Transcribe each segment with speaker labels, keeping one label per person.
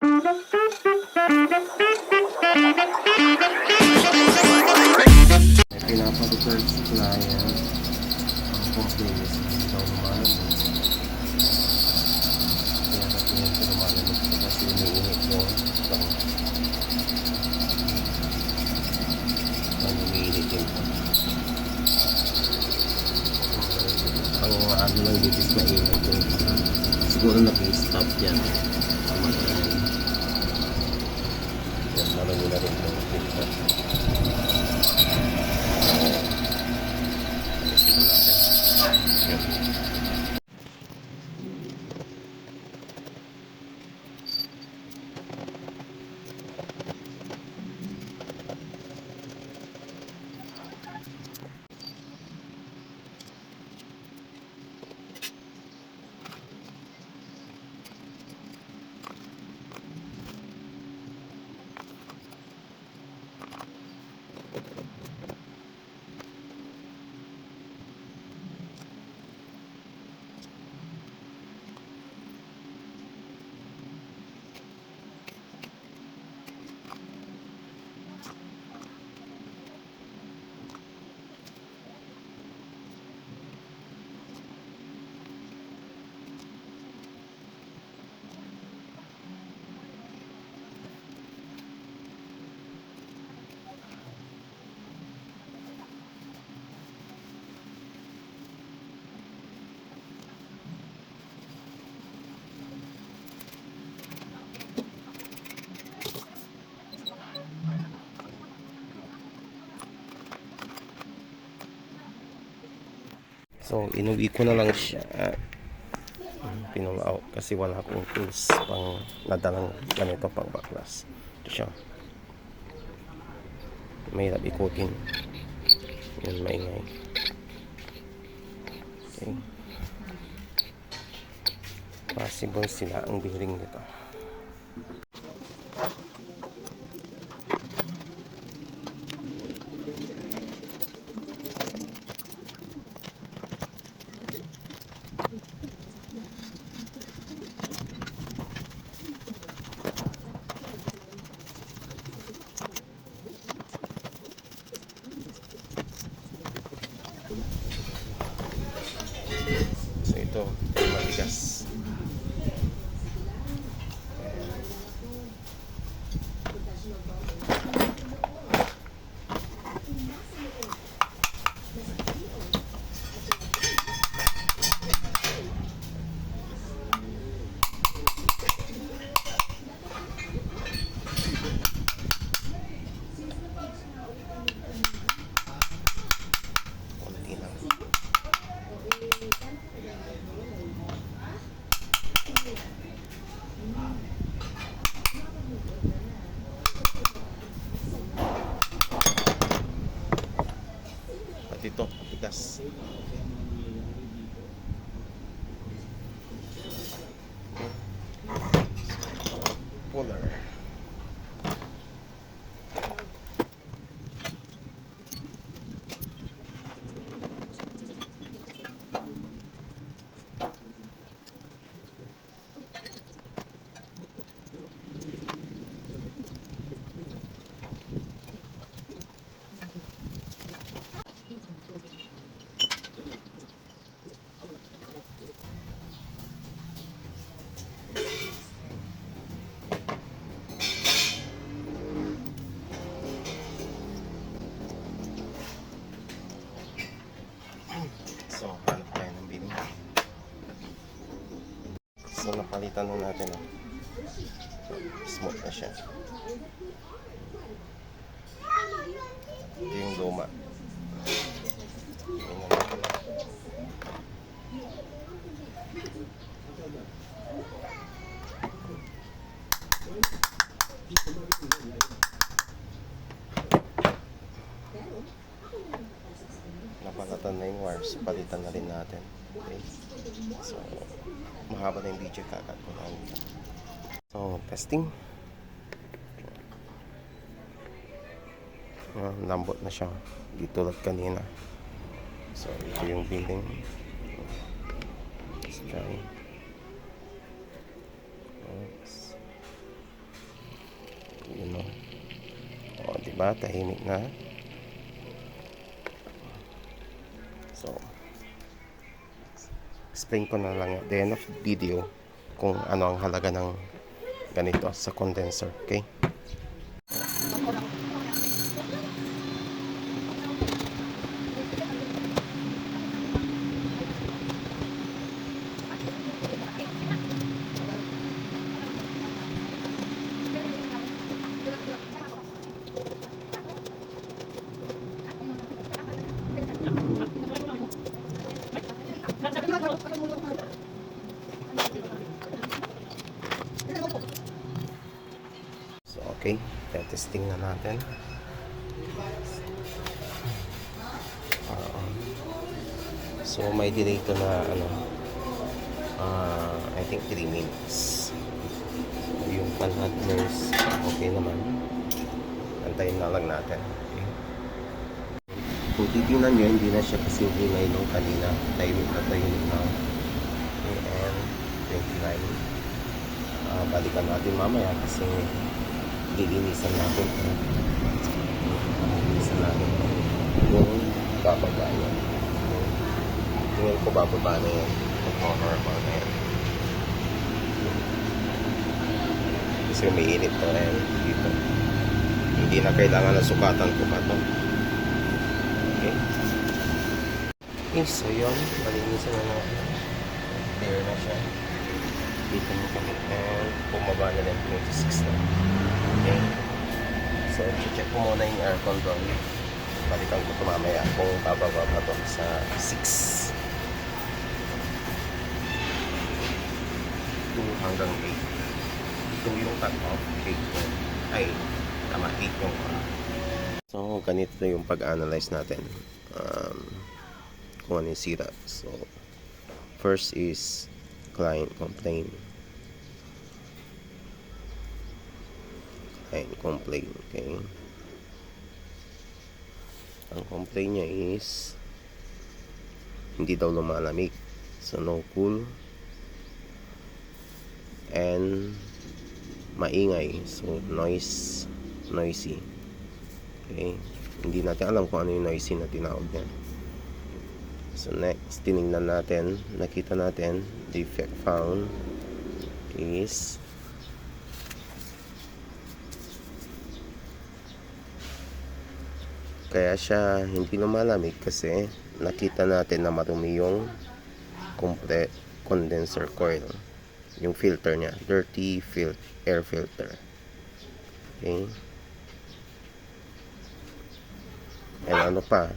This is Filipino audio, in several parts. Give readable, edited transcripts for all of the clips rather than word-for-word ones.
Speaker 1: May pinapa-return sa client. Ang complaint is daw lumalamig. Kaya natin ito lumalamig kasi umiinit yung umiinit yung ang ano lang dito is mainit yung siguro nag-stop yan. Yan, malamig na rin yung filter. So, inuwi ko na lang siya. Pinull out kasi wala akong tools pang nadalang ganito pang baklas. Ito siya. Mahirap ikutin. Yun, maingay. Okay. Possible sila ang bearing nito. So ito matigas. Ito, matigas. Puller. So, hanap tayo ng bearing. So, napalitan na natin. Smooth na siya. Ito yung luma. Napalatan na yung wires, palitan na rin natin. Okay. So, mahaba na yung video, kakat ko lang. So, testing. Lambot na siya, di tulad kanina. So, ito yung bearing. Let's try. Oops. Diba? Tahimik na. So, explain ko na lang at the end of the video kung ano ang halaga ng ganito sa condenser. Okay? So, okay. Testing na natin. So, may delay to na I think 3 minutes. So, yung pan handlers, okay naman. Antayin na lang natin. Okay. Kung titingnan nyo, hindi na siya kasing ingay nung kanina. Tahimik na tahimik na. Okay, and 29. Balikan natin mamaya kasi lilinisan natin. Lilinisan natin yung bababa yan. Tingin ko bababa na yan. Normal na yan. Kasi may init to yan dito. Hindi na kailangan na sukatan ko pa to. Okay. Okay, so yun. Malinisan na natin. Clear na siya. Dito mo kami. And bumaba na lang 26 na. Okay. So, check ko muna yung aircon doon. Balikan ko ito mamaya kung bababa pa to sa 6. 2 hanggang 8. 2 yung cut off. 8 yung, ay, tama, 8 yung So, ganito yung pag-analyze natin. Kung ano yung sira. So, first is client complaint. Client complaint, okay. Ang complaint niya is hindi daw lumalamig. So, no cool. And maingay. So, noisy. Okay. Hindi natin alam kung ano yung noisy na tinawag niya. So, next, tinignan natin. Nakita natin, defect found is kaya siya hindi lumalamig kasi nakita natin na marumi yung condenser coil, yung filter niya, dirty air filter. Okay. And ano pa,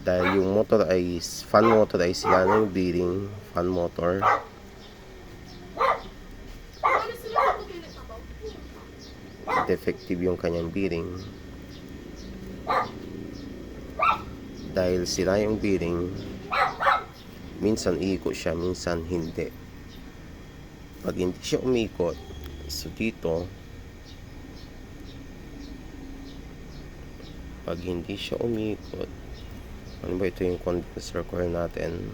Speaker 1: dahil yung motor ay fan motor ay sila ng bearing fan motor, defective yung kanyang bearing. Dahil sira yung bearing, minsan iikot siya, minsan hindi. Pag hindi siya umikot, so dito, pag hindi siya umikot, ano ba ito yung condenser coil natin?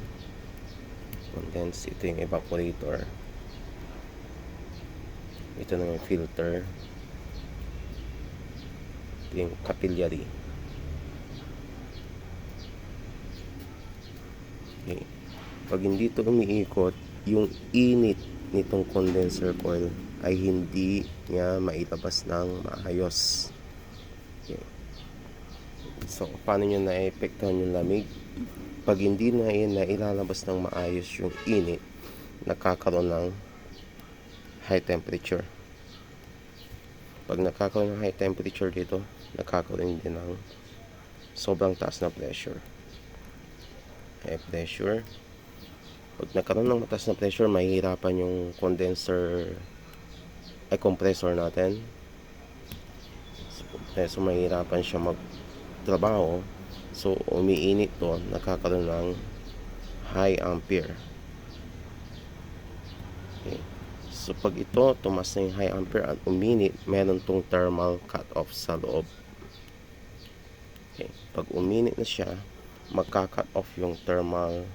Speaker 1: Condense, ito yung evaporator. Ito na yung filter. Ito yung capillary. Okay. Pag hindi ito umiikot, yung init nitong condenser coil ay hindi niya mailabas ng maayos. Okay. So, paano nyo na-epektuhan yung lamig? Pag hindi na ilalabas ng maayos yung init, nakakaroon ng high temperature. Pag nakakaroon ng high temperature dito, nakakaroon din ng sobrang taas na pressure. High pressure. Pag nagkaroon ng mataas na pressure, mahihirapan yung compressor natin. So, mahihirapan siya magtrabaho. So, umiinit to, nakakaroon ng high ampere. Okay. So, pag ito, tumas na yung high ampere at uminit, meron tong thermal cut-off sa loob. Okay. Pag uminit na siya, magka-cut off yung thermal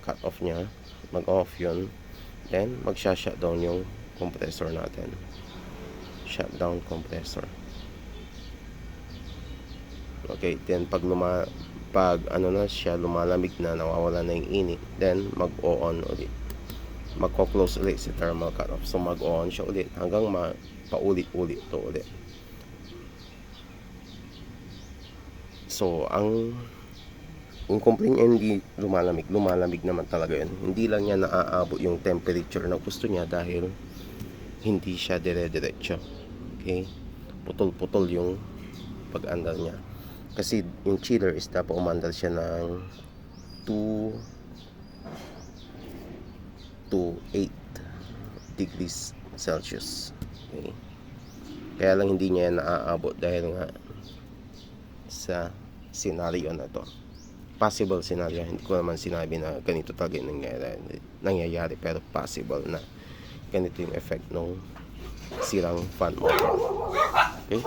Speaker 1: cut off niya, mag-off yun, then magsha-shutdown yung compressor natin. shutdown compressor. Okay, then pag ano na siya, lumalamig na, nawawala na yung init, then mag-on ulit, magko-close ulit si thermal cutoff. So mag-on siya ulit hanggang paulit-ulit to ulit. So ang complaint niya hindi lumalamig naman talaga yun. Hindi lang niya naaabot yung temperature na gusto niya dahil hindi siya dire-diretso. Okay, putol-putol yung pag-andal niya. Kasi yung chiller is dapat umandal siya ng 2 to 8 degrees Celsius. Okay. Kaya lang hindi niya naaabot dahil nga sa scenario na to. Possible scenario. Hindi ko naman sinabi na ganito talaga yung nangyayari, pero possible na ganito yung effect ng sirang fan motor. Okay?